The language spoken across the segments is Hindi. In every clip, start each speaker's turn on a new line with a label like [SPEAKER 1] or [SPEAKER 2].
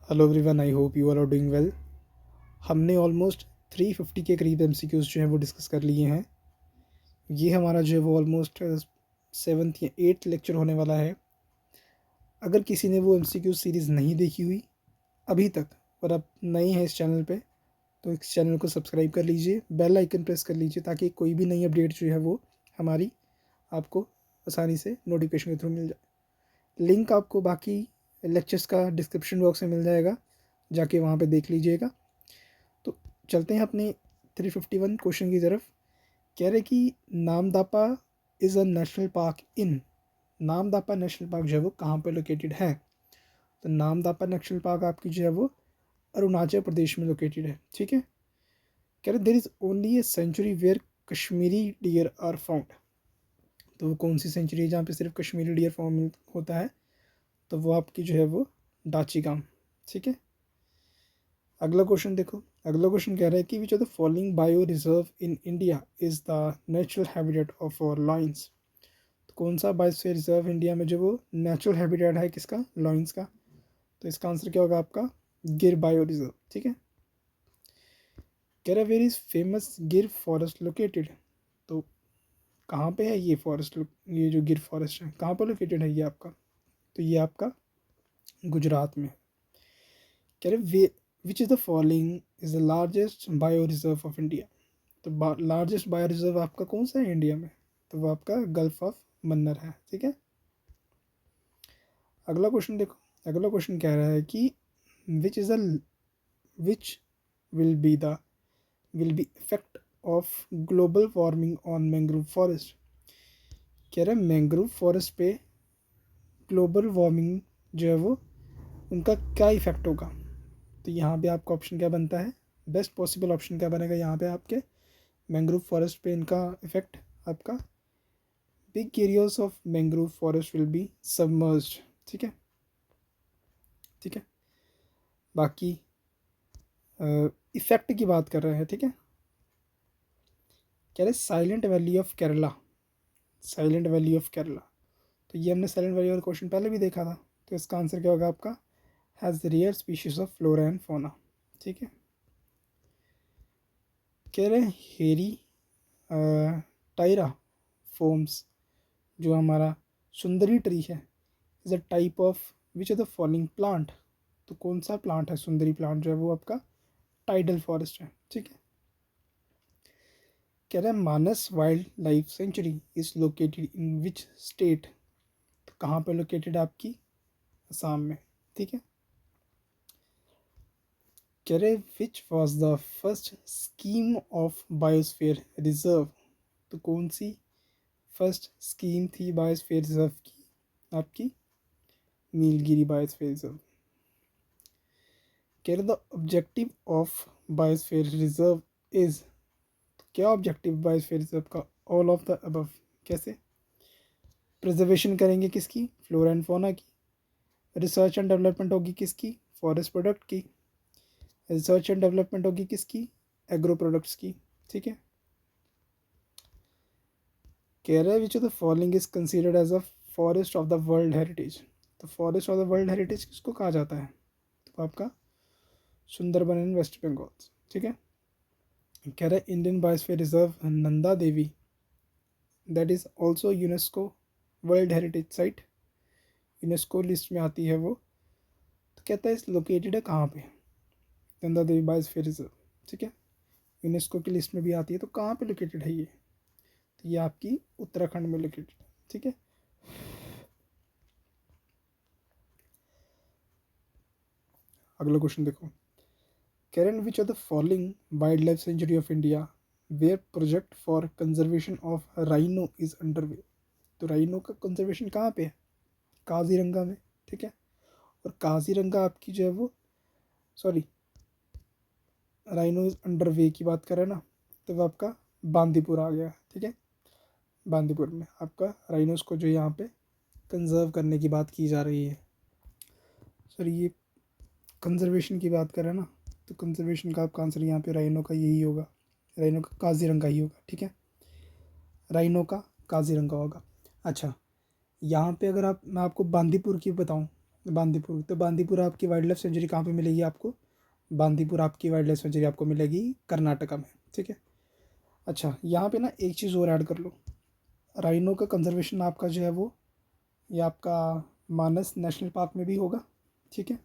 [SPEAKER 1] Hello everyone, I hope you are doing well. हमने ऑलमोस्ट 350 के करीब एमसीक्यूज़ जो हैं वो डिस्कस कर लिए हैं। ये हमारा जो है वो ऑलमोस्ट 7th या 8th लेक्चर होने वाला है। अगर किसी ने वो एमसीक्यू सीरीज़ नहीं देखी हुई अभी तक और आप नए हैं इस चैनल पे, तो इस चैनल को सब्सक्राइब कर लीजिए, बेल आइकन प्रेस कर लीजिए ताकि कोई भी नई अपडेट जो है वो हमारी आपको आसानी से नोटिफिकेशन के थ्रू मिल जाए। लिंक आपको बाकी लेक्चर्स का डिस्क्रिप्शन बॉक्स में मिल जाएगा, जाके वहाँ पे देख लीजिएगा। तो चलते हैं अपने 351 क्वेश्चन की तरफ। कह रहे कि Namdapha is a national park in, Namdapha national park जो है वो कहाँ पर लोकेटेड है। तो नामदापा नेशनल पार्क आपकी जो है वो अरुणाचल प्रदेश में लोकेटेड है। ठीक है। कह रहे there is only a sanctuary where Kashmiri deer are found. तो वो कौन सी सेंचुरी है जहाँ पे सिर्फ कश्मीरी डियर फाउंड होता है? तो वो आपकी जो है वो डाची गांव। ठीक है। अगला क्वेश्चन देखो। अगला क्वेश्चन कह रहा है कि which of the following bio reserve in India is the natural habitat of our lions. तो कौन सा बायोस्फीयर रिजर्व इंडिया में जो वो नेचुरल हैबिटेट है किसका? लॉयंस का। तो इसका आंसर क्या होगा आपका? गिर बायो रिजर्व। ठीक है। कह रहा है वेयर इज़ फेमस गिर फॉरेस्ट लोकेटेड। तो कहाँ पे है ये फॉरेस्ट? ये जो गिर फॉरेस्ट है कहाँ पर लोकेटेड है ये आपका? तो ये आपका गुजरात में। कह रहे which is the following is the largest bio reserve of India. तो लार्जेस्ट बायो रिजर्व आपका कौन सा है इंडिया में? तो वो आपका गल्फ ऑफ मन्नर है। ठीक है। अगला क्वेश्चन देखो। अगला क्वेश्चन कह रहा है कि which is the which will be the will be effect of global warming on mangrove forest. कह रहे हैं मैंग्रोव फॉरेस्ट पे ग्लोबल वार्मिंग जो है वो उनका क्या इफेक्ट होगा। तो यहाँ पे आपका ऑप्शन क्या बनता है? बेस्ट पॉसिबल ऑप्शन क्या बनेगा यहाँ पे आपके? मैंग्रोव फॉरेस्ट पे इनका इफेक्ट आपका big areas of mangrove forest will be submerged. ठीक है। ठीक है। बाकी इफेक्ट की बात कर रहे हैं। ठीक है। कह रहे silent valley of Kerala. Silent valley of Kerala. तो ये हमने साइलेंट वैली वाला क्वेश्चन पहले भी देखा था। तो इसका आंसर क्या होगा आपका? Has rare species of flora and fauna. ठीक है। कह रहे हेरी टायरा फोम्स जो हमारा सुंदरी ट्री है is a type of which of the following plant. तो कौन सा प्लांट है? सुंदरी प्लांट जो है वो आपका टाइडल फॉरेस्ट है। ठीक है। कह रहा है Manas wild life sanctuary is located in which state. तो कहाँ पर लोकेटेड है आपकी? असम में। ठीक है। कह रहे which was the first scheme of biosphere reserve. तो कौन सी फर्स्ट स्कीम थी बायोस्फीयर रिजर्व की आपकी? Nilgiri biosphere reserve. कह रहे the objective of biosphere reserve is. क्या ऑब्जेक्टिव बायोस्फीयर रिजर्व का? All of the above. कैसे? प्रिजर्वेशन करेंगे किसकी? फ्लोरा एंड फौना की। रिसर्च एंड डेवलपमेंट होगी किसकी? फॉरेस्ट प्रोडक्ट की। रिसर्च एंड डेवलपमेंट होगी किसकी? एग्रो प्रोडक्ट्स की। ठीक है। कह रहा है which of the following is considered as a forest of the world heritage. तो forest of the world heritage किसको कहा जाता है? तो आपका सुंदरबन इन वेस्ट बंगाल। ठीक है। कह रहा है Indian biosphere reserve Nanda Devi that is also UNESCO world heritage site. UNESCO list में आती है वो। तो कहता है इस लोकेटेड है कहाँ पे? Nanda Devi biosphere reserve. ठीक है। यूनेस्को की लिस्ट में भी आती है। तो कहाँ पे लोकेटेड है ये? तो ये आपकी उत्तराखंड में लोकेटेड है। ठीक है। अगला क्वेश्चन देखो। कैरन which of the following wild life sanctuary of India where project for conservation of rhino is under way. तो राइनो का कंजर्वेशन कहाँ पे है? काजीरंगा में। ठीक है। और काजीरंगा आपकी जो है वो सॉरी राइनो इज अंडर वे की बात करें ना, तो वो आपका बांदीपुर आ गया। ठीक है। बांदीपुर में आपका राइनोस को जो यहाँ पे कंजर्व करने की बात की जा रही है। सॉरी ये कंजर्वेशन की बात करें ना, तो कंजर्वेशन का आपका आंसर यहाँ पे राइनो का यही होगा। राइनो का काजीरंगा ही होगा। ठीक है। राइनो का काजीरंगा होगा। अच्छा, यहाँ पे अगर आप मैं आपको बांदीपुर की बताऊँ, बांदीपुर। तो बांदीपुर आपकी वाइल्ड लाइफ सेंचुरी कहाँ पे मिलेगी आपको? बांदीपुर आपकी वाइल्ड लाइफ सेंचुरी आपको मिलेगी कर्नाटका में, ठीक है। अच्छा, यहाँ पे ना एक चीज़ और ऐड कर लो, राइनो का कंजर्वेशन आपका जो है वो ये आपका मानस नेशनल पार्क में भी होगा, ठीक है।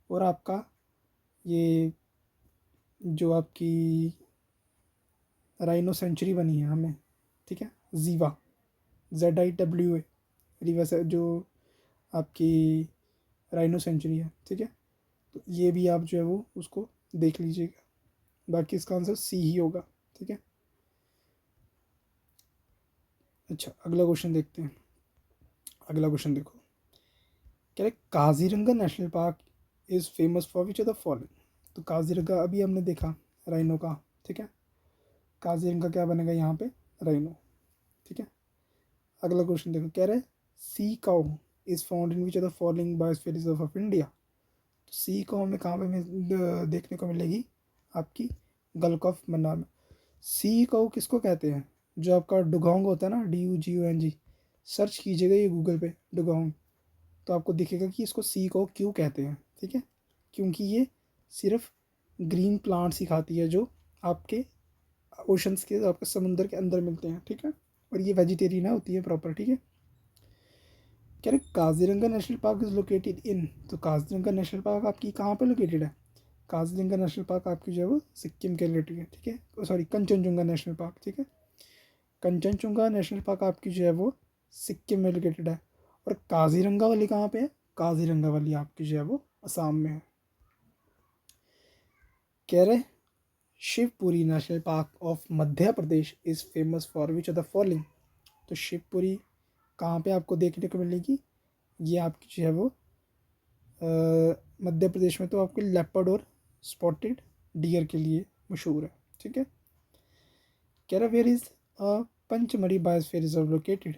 [SPEAKER 1] और आपका ये जो आपकी राइनो सेंचुरी बनी है हमें, ठीक है, जीवा, ZIWA, रीवा से जो आपकी राइनो सेंचुरी है, ठीक है। तो ये भी आप जो है वो उसको देख लीजिएगा। बाकी इसका आंसर सी ही होगा, ठीक है। अच्छा, अगला क्वेश्चन देखते हैं। अगला क्वेश्चन देखो, कह रहे Kaziranga national park is famous for which of the following. तो काजीरंगा अभी हमने देखा राइनो का, ठीक है। काजीरंगा क्या बनेगा यहाँ पे? राइनो, ठीक है। अगला क्वेश्चन देखो, कह रहे sea cow is found in which of the following biosphere reserve of India. तो सी काउ हमें कहाँ पे देखने को मिलेगी? आपकी गल्फ ऑफ मन्नार में। सी काउ किसको कहते हैं? जो आपका डुगोंग होता है ना, DUGONG, सर्च कीजिएगा ये गूगल पे डुगोंग, तो आपको दिखेगा कि इसको सी काउ क्यों कहते हैं, ठीक है। क्योंकि ये सिर्फ ग्रीन प्लांट्स ही खाती है जो आपके ओशंस के, आपके समुंदर के अंदर मिलते हैं, ठीक है। और ये वेजिटेरियन होती है प्रॉपर, ठीक है। कह रहे Kaziranga national park is located इन। तो काजीरंगा नेशनल पार्क आपकी कहाँ पे लोकेटेड है? काजीरंगा नेशनल पार्क आपकी जो है वो सिक्किम के रिलेटेड है, ठीक है। सॉरी, कंचनजुंगा नेशनल पार्क, ठीक है। कंचनजुंगा नेशनल पार्क आपकी जो है वो सिक्किम में लोकेटेड है। और काजीरंगा वाली कहाँ पे है? काजीरंगा वाली आपकी जो है वो असम में है। कह रहे Shivpuri national park of Madhya Pradesh is famous for which of the following. तो शिवपुरी कहाँ पे आपको देखने को मिलेगी? ये आपकी जो है वो मध्य प्रदेश में तो आपके लेपर्ड और स्पॉटेड डियर के लिए मशहूर है, ठीक है। कह रहा where is Pachmarhi biosphere reserve located.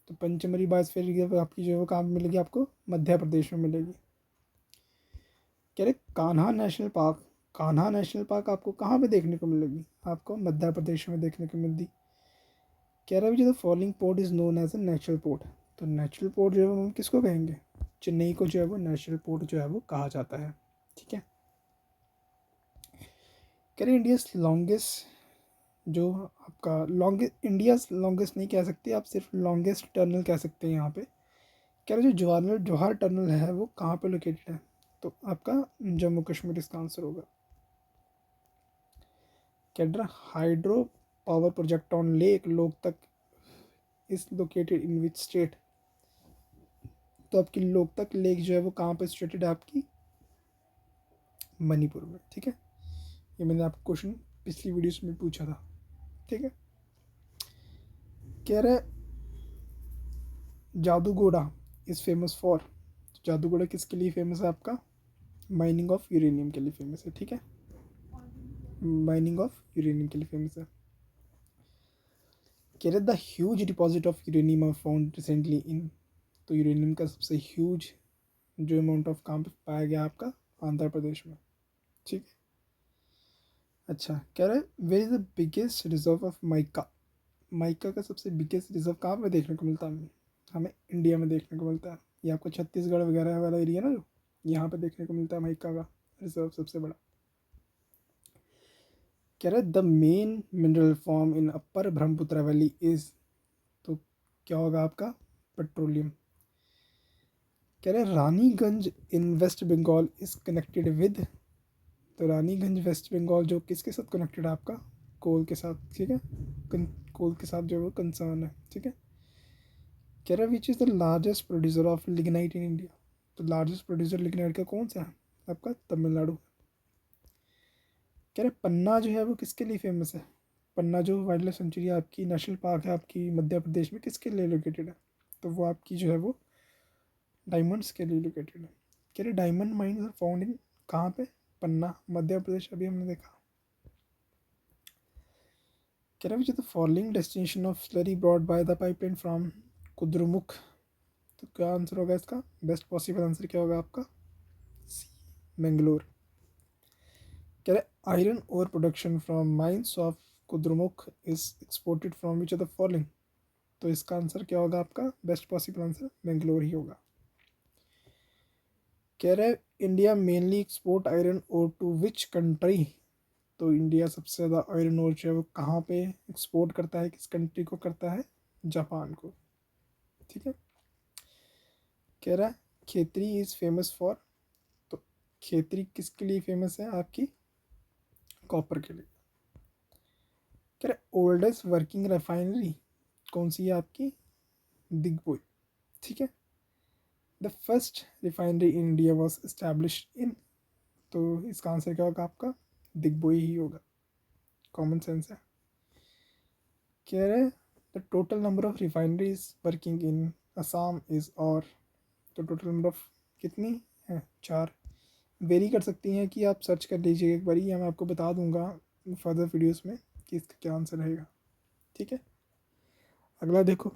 [SPEAKER 1] तो पंचमढ़ी बायोस्फीयर रिजर्व आपकी जो है वो कहाँ पे मिलेगी? आपको मध्य प्रदेश में मिलेगी। कह रहे Kanha national park, Kanha national park आपको कहाँ पे देखने को मिलेगी? आपको मध्य प्रदेश में देखने को मिलती। कह रहा है जो the following port is known as a natural port. तो नेचुरल पोर्ट जो है हम किसको कहेंगे? चेन्नई को जो है वो नेचुरल पोर्ट जो है वो कहा जाता है, ठीक है। कह रहे इंडिया लॉन्गेस्ट, जो आपका लॉन्गेस्ट, इंडिया लॉन्गेस्ट नहीं कह सकते आप, सिर्फ लॉन्गेस्ट टनल कह सकते हैं यहाँ पे। कह रहे जो जवाहर जवाहर टनल है वो कहाँ पे लोकेटेड है? तो आपका जम्मू कश्मीर इसका आंसर होगा। कह रहा hydro power project on lake Loktak is located in which state. तो आपकी लोकतक लेक जो है वो कहाँ पे सिचुएटेड है? आपकी मणिपुर में, ठीक है। ये मैंने आपको क्वेश्चन पिछली वीडियोस में पूछा था, ठीक है। कह रहे Jaduguda is famous for. Jaduguda किसके लिए फेमस है? आपका माइनिंग ऑफ यूरेनियम के लिए फेमस है, ठीक है। माइनिंग ऑफ यूरेनियम के लिए फेमस है। कह रहे the huge deposit of uranium are found recently in. तो यूरेनियम का सबसे ह्यूज जो अमाउंट ऑफ कहाँ पे पाया गया? आपका आंध्र प्रदेश में, ठीक है। अच्छा, कह रहे where is the biggest reserve of mica. Mica का सबसे बिगेस्ट रिजर्व कहाँ पे देखने को मिलता है? हमें इंडिया में देखने को मिलता है। ये आपको छत्तीसगढ़ वगैरह वाला एरिया ना, जो यहाँ पे देखने को मिलता है माइका का रिजर्व सबसे बड़ा। कह रहे the main mineral form in upper Brahmaputra valley is. तो क्या होगा आपका? पेट्रोलियम। कह रहे Raniganj in West Bengal is connected with. तो रानीगंज वेस्ट बंगाल जो किसके साथ कनेक्टेड है? आपका कोल के साथ, ठीक है। कोल के साथ जो वो कंसर्न है, ठीक है। कह रहा which is the largest producer of lignite in India. तो लार्जेस्ट प्रोड्यूसर लिग्नाइट का कौन सा है? आपका तमिलनाडु। कह रहे पन्ना जो है वो किसके लिए फेमस है? पन्ना जो वाइल्ड लाइफ सेंचुरी आपकी नेशनल पार्क है आपकी मध्य प्रदेश में, किसके लिए लोकेटेड है? तो वो आपकी जो है वो डायमंड्स के लिए लोकेटेड है। कह रहे diamond mines are found in कहाँ पे? पन्ना, मध्य प्रदेश, अभी हमने देखा। कह रहा which the following destination of slurry brought by the pipeline from Kudremukh. तो क्या आंसर होगा इसका? बेस्ट पॉसिबल आंसर क्या होगा आपका? सी, मैंगलोर। कह रहे iron ore production from mines of Kudremukh is exported from which of the following. तो इसका आंसर क्या होगा आपका? बेस्ट पॉसिबल आंसर मैंगलोर ही होगा। कह रहे India mainly export iron ore to which country. तो इंडिया सबसे ज़्यादा आयरन और जो है वो कहाँ पे एक्सपोर्ट करता है, किस कंट्री को करता है? जापान को। ठीक है। कह रहा है खेतरी इज़ फेमस फॉर। तो खेतरी किसके लिए फेमस है? आपकी कॉपर के लिए। कह रहा ओल्डेस्ट वर्किंग रिफाइनरी कौन सी है? आपकी दिग्बोई। ठीक है। The first refinery in India was established in. तो इसका आंसर क्या होगा आपका? दिग्बोई ही होगा। कॉमन सेंस है। कह रहे the total number of refineries working in Assam is. और तो टोटल नंबर ऑफ कितनी है? 4। वेरी कर सकती हैं कि आप सर्च कर लीजिए एक बारी, या मैं आपको बता दूंगा फर्दर वीडियोस में कि इसका क्या आंसर रहेगा। ठीक है। अगला देखो,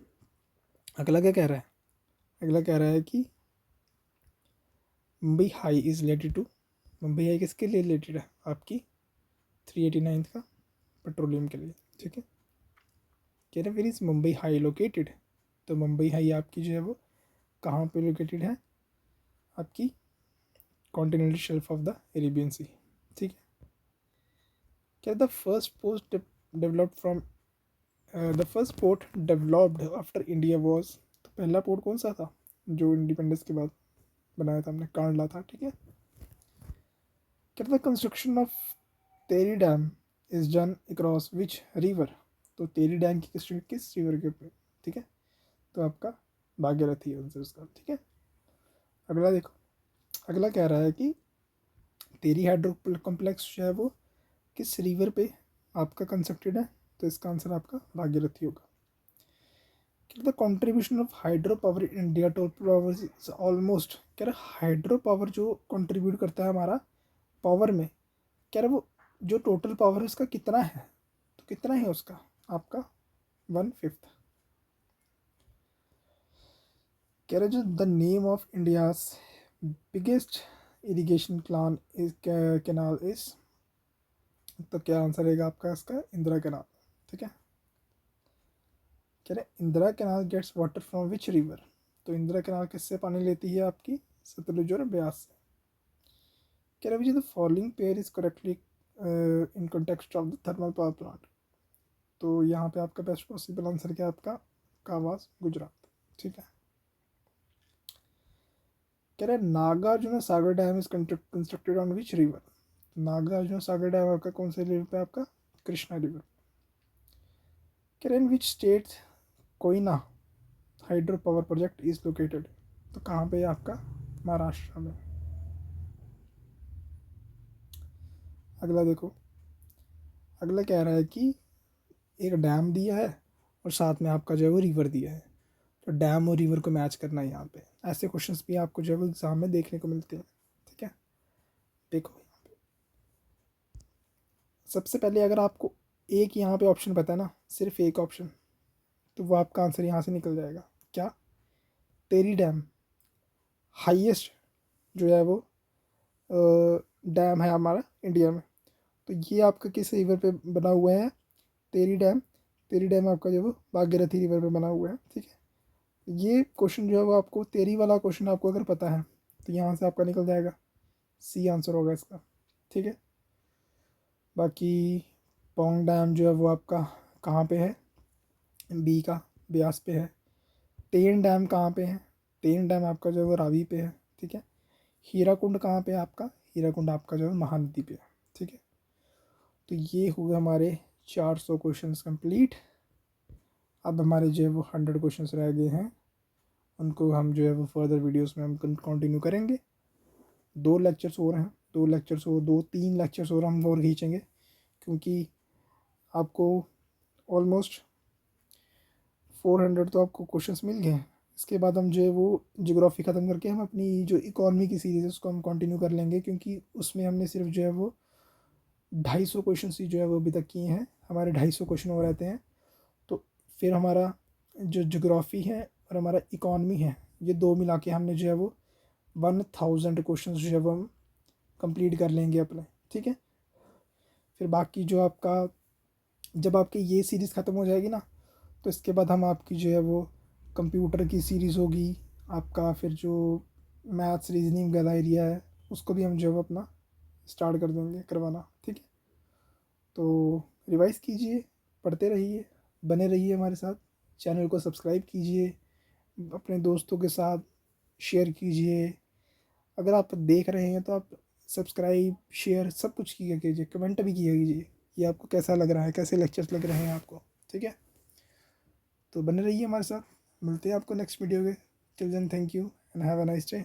[SPEAKER 1] अगला क्या कह रहा है? अगला कह रहा है कि Mumbai High is related to. Mumbai High किसके लिए रिलेटेड है? आपकी 389 का पेट्रोलियम के लिए। ठीक है। कह रहे where is Mumbai High located. तो मुंबई हाई आपकी जो है वो कहाँ पे लोकेटेड है? आपकी continental shelf of the Arabian sea. ठीक है। क्या the first post developed from the first port developed after India was. तो पहला पोर्ट कौन सा था जो इंडिपेंडेंस के बाद बनाया था हमने? कांडला था। ठीक है। क्या द कंस्ट्रक्शन ऑफ तेरी dam is done across which river. तो तेरी डैम की कंस्ट्रक्शन किस रिवर के ऊपर? ठीक है। तो आपका भागीरथी आंसर उसका। ठीक है। अगला देखो, अगला कह रहा है कि तेरी हाइड्रो कॉम्प्लेक्स जो है वो किस रिवर पे आपका कंस्ट्रक्टेड है? तो इसका आंसर आपका भागीरथी होगा। The contribution of hydro power in India to power is almost. कह रहा हाइड्रो पावर जो कंट्रीब्यूट करता है हमारा पावर में, कह रहा वो जो टोटल पावर है उसका कितना है? तो कितना है उसका? आपका 1/5। कह रहा जो the name of India biggest irrigation plan is canal is. तो क्या आंसर रहेगा आपका इसका? इंदिरा कैनाल। ठीक है। कह रहे Indira canal gets water from which river. तो इंदिरा कैनाल किससे पानी लेती है? आपकी सतलुज और ब्यास से। कह रहे विच the following pair is correctly in context of the thermal power plant. तो यहाँ पे आपका बेस्ट पॉसिबल आंसर क्या है? आपका कावास, गुजरात। ठीक है। कह रहे Nagarjuna Sagar dam is constructed on which river. Nagarjuna Sagar dam आपका कौन से रिवर पे? आपका कृष्णा रिवर। कह रहे in which state Koyna hydro power project is located. तो कहाँ पे है आपका? महाराष्ट्र में। अगला देखो, अगला कह रहा है कि एक डैम दिया है और साथ में आपका जो है वो रिवर दिया है। तो डैम और रिवर को मैच करना है यहाँ पे। ऐसे क्वेश्चंस भी आपको जो है वो एग्जाम में देखने को मिलते हैं। ठीक है। देखो सबसे पहले अगर आपको एक यहाँ पे ऑप्शन पता है ना, सिर्फ एक ऑप्शन, तो वो आपका आंसर यहाँ से निकल जाएगा। क्या? तेरी डैम हाईएस्ट जो है वो डैम है हमारा इंडिया में। तो ये आपका किस रिवर पे बना हुआ है? तेरी डैम। तेरी डैम आपका जो है वो भागीरथी रिवर पे बना हुआ है। ठीक है। ये क्वेश्चन जो है वो आपको तेरी वाला क्वेश्चन आपको अगर पता है तो यहाँ से आपका निकल जाएगा। सी आंसर होगा इसका। ठीक है। बाकी पोंग डैम जो है वो आपका कहाँ पे है? बी का ब्यास पे है। तेन डैम कहाँ पे है? तेन डैम आपका जो है वो रावी पे है। ठीक है। हीराकुंड कहाँ पे है आपका? हीराकुंड आपका जो है महानदी पे है। ठीक है। तो ये हुए हमारे 400 क्वेश्चंस कंप्लीट। अब हमारे जो है वो 100 क्वेश्चंस रह गए हैं, उनको हम जो है वो फर्दर वीडियोस में हम कंटिन्यू करेंगे। 2 लेक्चर्स और हैं, 2 लेक्चर्स और 2-3 लेक्चर्स और हम और खींचेंगे, क्योंकि आपको ऑलमोस्ट 400 तो आपको क्वेश्चंस मिल गए हैं। इसके बाद हम जो है वो ज्योग्राफी ख़त्म करके हम अपनी जो इकॉनमी की सीरीज़ है उसको हम कंटिन्यू कर लेंगे, क्योंकि उसमें हमने सिर्फ जो है वो 250 क्वेश्चन ही जो है वो अभी तक किए हैं। हमारे 250 क्वेश्चन हो रहते हैं। तो फिर हमारा जो ज्योग्राफी है और हमारा इकॉनमी है, ये दो मिला के हमने जो है वो 1000 क्वेश्चन जो है वो हम कंप्लीट कर लेंगे अपने। ठीक है। फिर बाकी जो आपका, जब आपकी ये सीरीज़ ख़त्म हो जाएगी ना, तो इसके बाद हम आपकी जो है वो कंप्यूटर की सीरीज़ होगी आपका, फिर जो मैथ्स रीजनिंग वाला एरिया है उसको भी हम जो है वो अपना स्टार्ट कर देंगे करवाना, ठीक है। तो रिवाइज़ कीजिए, पढ़ते रहिए, बने रहिए हमारे साथ। चैनल को सब्सक्राइब कीजिए, अपने दोस्तों के साथ शेयर कीजिए। अगर आप देख रहे हैं तो आप सब्सक्राइब शेयर सब कुछ किया कीजिए, कमेंट भी किया कीजिए कि आपको कैसा लग रहा है, कैसे लेक्चर्स लग रहे हैं आपको, ठीक है। तो बने रहिए हमारे साथ, मिलते हैं आपको नेक्स्ट वीडियो के। Till then thank you and have a nice day.